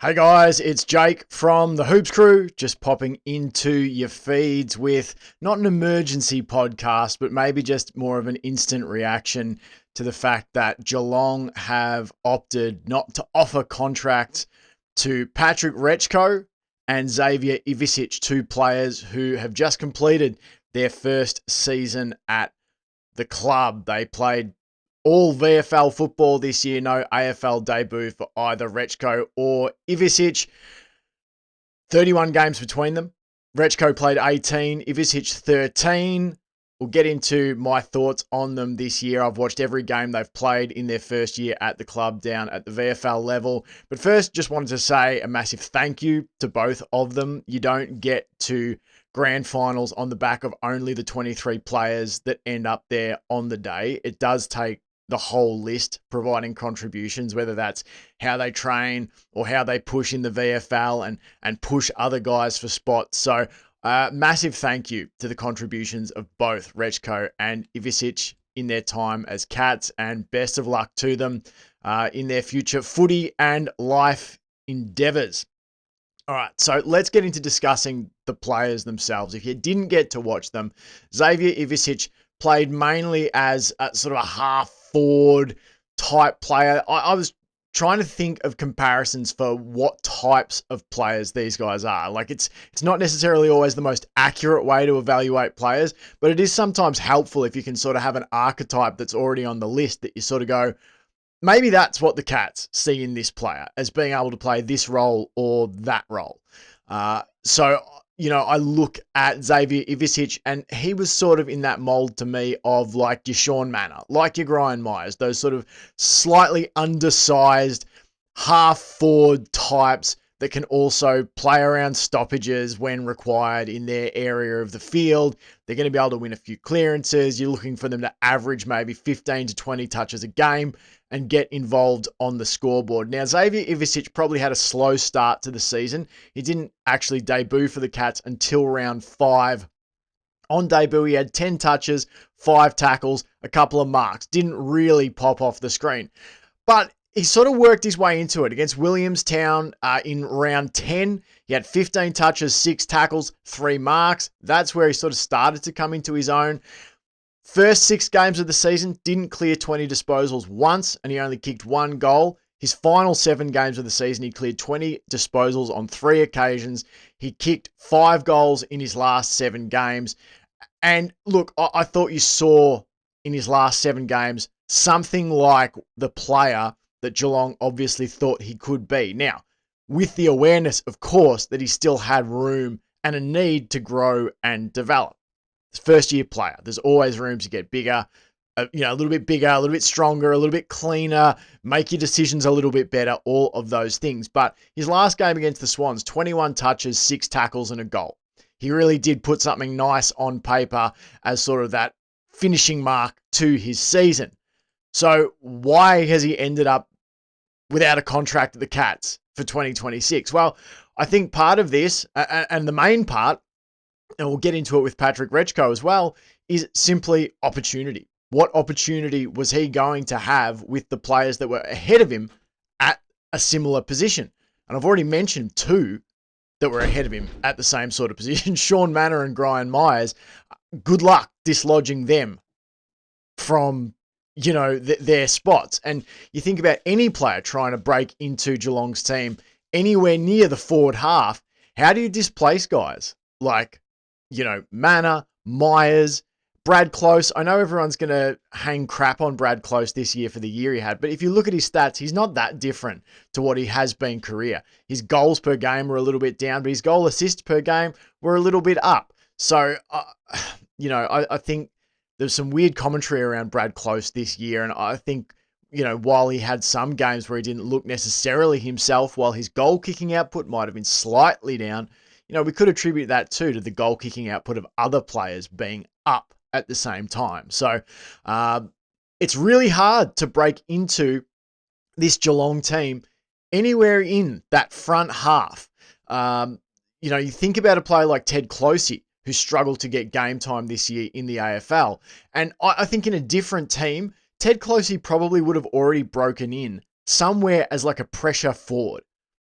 Hey guys, it's Jake from the Hoops Crew, just popping into your feeds with not an emergency podcast, but maybe just more of an instant reaction to the fact that Geelong have opted not to offer contracts to Patrick Retschko and Xavier Ivisic, two players who have just completed their first season at the club. They played all VFL football this year, no AFL debut for either Retschko or Ivisic. 31 games between them. Retschko played 18, Ivisic 13. We'll get into my thoughts on them this year. I've watched every game they've played in their first year at the club down at the VFL level. But first, just wanted to say a massive thank you to both of them. You don't get to grand finals on the back of only the 23 players that end up there on the day. It does take the whole list providing contributions, whether that's how they train or how they push in the VFL and push other guys for spots. So massive thank you to the contributions of both Retschko and Ivisic in their time as Cats, and best of luck to them in their future footy and life endeavours. All right, so let's get into discussing the players themselves. If you didn't get to watch them, Xavier Ivisic played mainly as a sort of a half forward type player. I was trying to think of comparisons for what types of players these guys are. Like it's not necessarily always the most accurate way to evaluate players, but it is sometimes helpful if you can sort of have an archetype that's already on the list that you sort of go, maybe that's what the Cats see in this player as being able to play this role or that role. So I look at Xavier Ivisic, and he was sort of in that mold to me of like your Sean Manor, like your Brian Myers, those sort of slightly undersized half forward types that can also play around stoppages when required in their area of the field. They're going to be able to win a few clearances. You're looking for them to average maybe 15 to 20 touches a game and get involved on the scoreboard. Now, Xavier Ivisic probably had a slow start to the season. He didn't actually debut for the Cats until round 5. On debut, he had 10 touches, 5 tackles, a couple of marks. Didn't really pop off the screen. But he sort of worked his way into it. Against Williamstown in round 10, he had 15 touches, 6 tackles, 3 marks. That's where he sort of started to come into his own. First 6 games of the season, didn't clear 20 disposals once, and he only kicked 1 goal. His final 7 games of the season, he cleared 20 disposals on 3 occasions. He kicked 5 goals in his last 7 games. And look, I thought you saw in his last 7 games something like the player that Geelong obviously thought he could be. Now, with the awareness, of course, that he still had room and a need to grow and develop. First year player, there's always room to get bigger, a little bit bigger, a little bit stronger, a little bit cleaner, make your decisions a little bit better, all of those things. But his last game against the Swans, 21 touches, 6 tackles and a goal. He really did put something nice on paper as sort of that finishing mark to his season. So why has he ended up without a contract at the Cats for 2026? Well, I think part of this, and the main part, and we'll get into it with Patrick Retschko as well, is simply opportunity. What opportunity was he going to have with the players that were ahead of him at a similar position? And I've already mentioned 2 that were ahead of him at the same sort of position, Sean Manor and Brian Myers. Good luck dislodging them from their spots. And you think about any player trying to break into Geelong's team anywhere near the forward half, how do you displace guys like, Manor, Myers, Brad Close? I know everyone's going to hang crap on Brad Close this year for the year he had, but if you look at his stats, he's not that different to what he has been career. His goals per game were a little bit down, but his goal assists per game were a little bit up. So, I think there's some weird commentary around Brad Close this year, and I think, while he had some games where he didn't look necessarily himself, while his goal-kicking output might have been slightly down, we could attribute that too to the goal-kicking output of other players being up at the same time. So it's really hard to break into this Geelong team anywhere in that front half. You think about a player like Ted Closey, who struggled to get game time this year in the AFL. And I think in a different team, Ted Closey probably would have already broken in somewhere as like a pressure forward.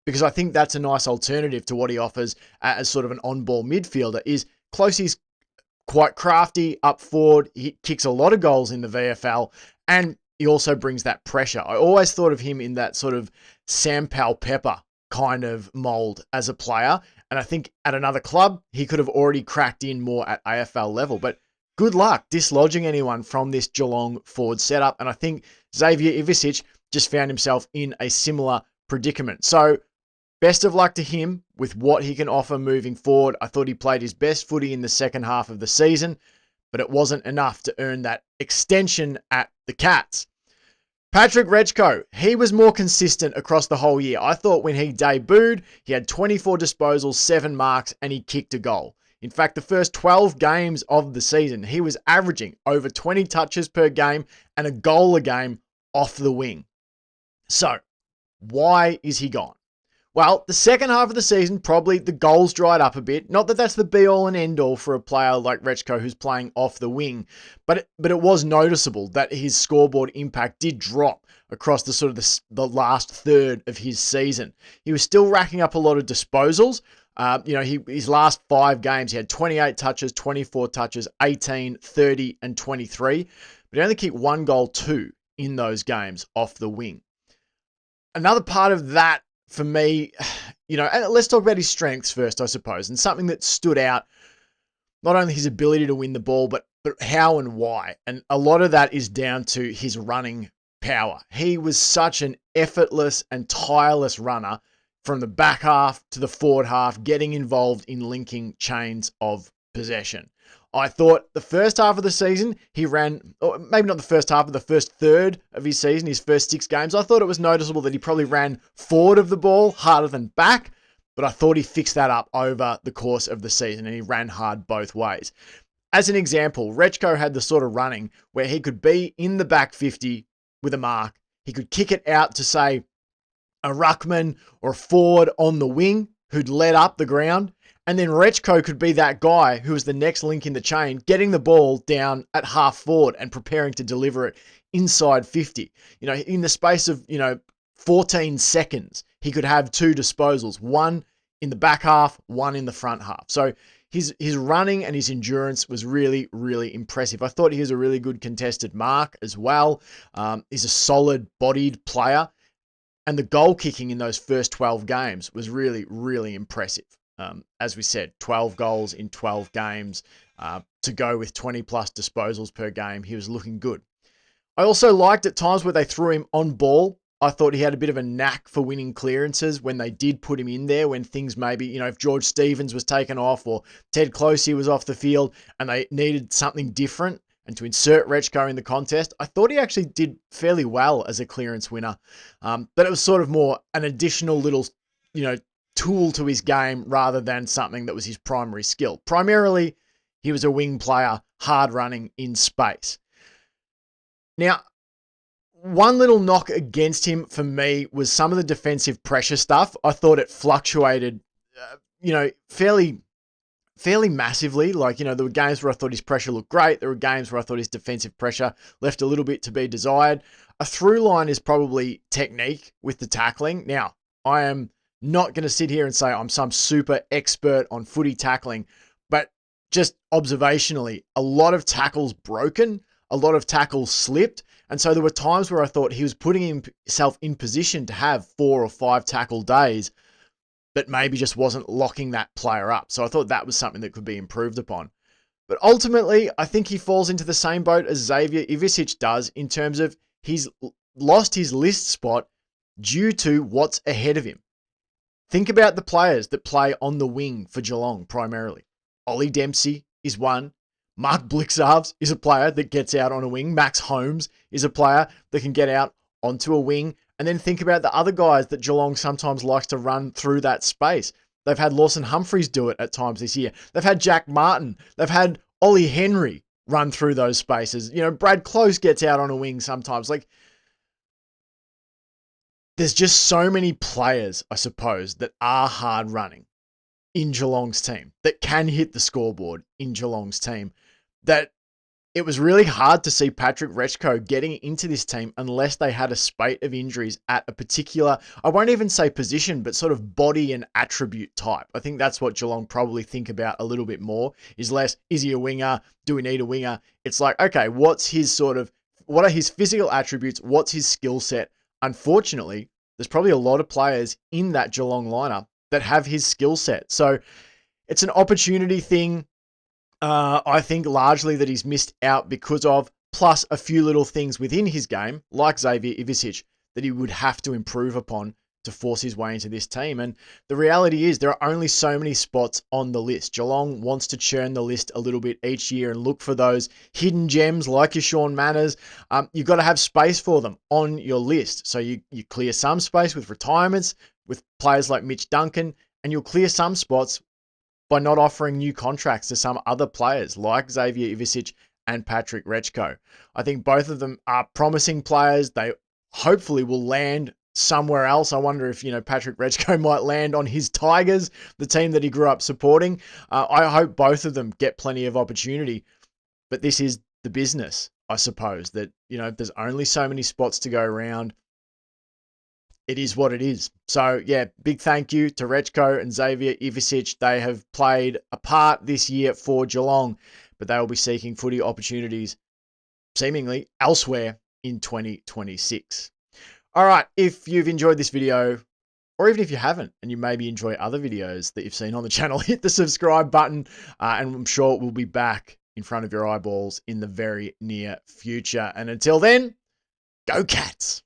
because I think that's a nice alternative to what he offers as sort of an on-ball midfielder. Is Closey's quite crafty up forward. He kicks a lot of goals in the VFL, and he also brings that pressure. I always thought of him in that sort of Sam Powell-Pepper kind of mold as a player, and I think at another club, he could have already cracked in more at AFL level, but good luck dislodging anyone from this Geelong forward setup, and I think Xavier Ivisic just found himself in a similar predicament. So best of luck to him with what he can offer moving forward. I thought he played his best footy in the second half of the season, but it wasn't enough to earn that extension at the Cats. Patrick Retschko, he was more consistent across the whole year. I thought when he debuted, he had 24 disposals, 7 marks, and he kicked a goal. In fact, the first 12 games of the season, he was averaging over 20 touches per game and a goal a game off the wing. So, why is he gone? Well, the second half of the season, probably the goals dried up a bit. Not that that's the be-all and end-all for a player like Retschko who's playing off the wing, but it was noticeable that his scoreboard impact did drop across the sort of the last third of his season. He was still racking up a lot of disposals. His last 5 games, he had 28 touches, 24 touches, 18, 30, and 23, but he only kicked 1 goal, 2 in those games off the wing. Another part of that for me, and let's talk about his strengths first, I suppose, and something that stood out, not only his ability to win the ball, but how and why. And a lot of that is down to his running power. He was such an effortless and tireless runner from the back half to the forward half, getting involved in linking chains of possession. I thought the first half of the season, he ran, or maybe not the first half, but the first third of his season, his first 6 games, I thought it was noticeable that he probably ran forward of the ball harder than back, but I thought he fixed that up over the course of the season and he ran hard both ways. As an example, Retschko had the sort of running where he could be in the back 50 with a mark, he could kick it out to, say, a ruckman or a forward on the wing who'd led up the ground, and then Retschko could be that guy who was the next link in the chain, getting the ball down at half forward and preparing to deliver it inside 50. In the space of, 14 seconds, he could have 2 disposals, one in the back half, one in the front half. So his running and his endurance was really, really impressive. I thought he was a really good contested mark as well. He's a solid bodied player. And the goal kicking in those first 12 games was really, really impressive. As we said, 12 goals in 12 games to go with 20 plus disposals per game. He was looking good. I also liked at times where they threw him on ball. I thought he had a bit of a knack for winning clearances when they did put him in there, when things maybe, if George Stevens was taken off or Ted Closey was off the field and they needed something different and to insert Retschko in the contest. I thought he actually did fairly well as a clearance winner. But it was sort of more an additional little, tool to his game rather than something that was his primary skill. Primarily, he was a wing player, hard running in space. Now, one little knock against him for me was some of the defensive pressure stuff. I thought it fluctuated, fairly massively. There were games where I thought his pressure looked great. There were games where I thought his defensive pressure left a little bit to be desired. A through line is probably technique with the tackling. Now, I am not going to sit here and say I'm some super expert on footy tackling, but just observationally, a lot of tackles broken, a lot of tackles slipped. And so there were times where I thought he was putting himself in position to have 4 or 5 tackle days, but maybe just wasn't locking that player up. So I thought that was something that could be improved upon. But ultimately, I think he falls into the same boat as Xavier Ivisic does in terms of he's lost his list spot due to what's ahead of him. Think about the players that play on the wing for Geelong primarily. Ollie Dempsey is one. Mark Blixarves is a player that gets out on a wing. Max Holmes is a player that can get out onto a wing. And then think about the other guys that Geelong sometimes likes to run through that space. They've had Lawson Humphreys do it at times this year. They've had Jack Martin. They've had Ollie Henry run through those spaces. Brad Close gets out on a wing sometimes. There's just so many players, I suppose, that are hard running in Geelong's team, that can hit the scoreboard in Geelong's team, that it was really hard to see Patrick Retschko getting into this team unless they had a spate of injuries at a particular, I won't even say position, but sort of body and attribute type. I think that's what Geelong probably think about a little bit more, is less, is he a winger? Do we need a winger? It's like, okay, what are his physical attributes? What's his skill set? Unfortunately, there's probably a lot of players in that Geelong lineup that have his skill set. So it's an opportunity thing. I think largely that he's missed out because of, plus a few little things within his game, like Xavier Ivisic, that he would have to improve upon to force his way into this team. And the reality is there are only so many spots on the list. Geelong wants to churn the list a little bit each year and look for those hidden gems like your Sean Manners. You've got to have space for them on your list. So you clear some space with retirements, with players like Mitch Duncan, and you'll clear some spots by not offering new contracts to some other players like Xavier Ivisic and Patrick Retschko. I think both of them are promising players. They hopefully will land somewhere else. I wonder if, Patrick Retschko might land on his Tigers, the team that he grew up supporting. I hope both of them get plenty of opportunity, but this is the business, I suppose, that, there's only so many spots to go around. It is what it is. So, yeah, big thank you to Retschko and Xavier Ivisic. They have played a part this year for Geelong, but they will be seeking footy opportunities seemingly elsewhere in 2026. All right, if you've enjoyed this video, or even if you haven't and you maybe enjoy other videos that you've seen on the channel, hit the subscribe button, and I'm sure we'll be back in front of your eyeballs in the very near future. And until then, go Cats!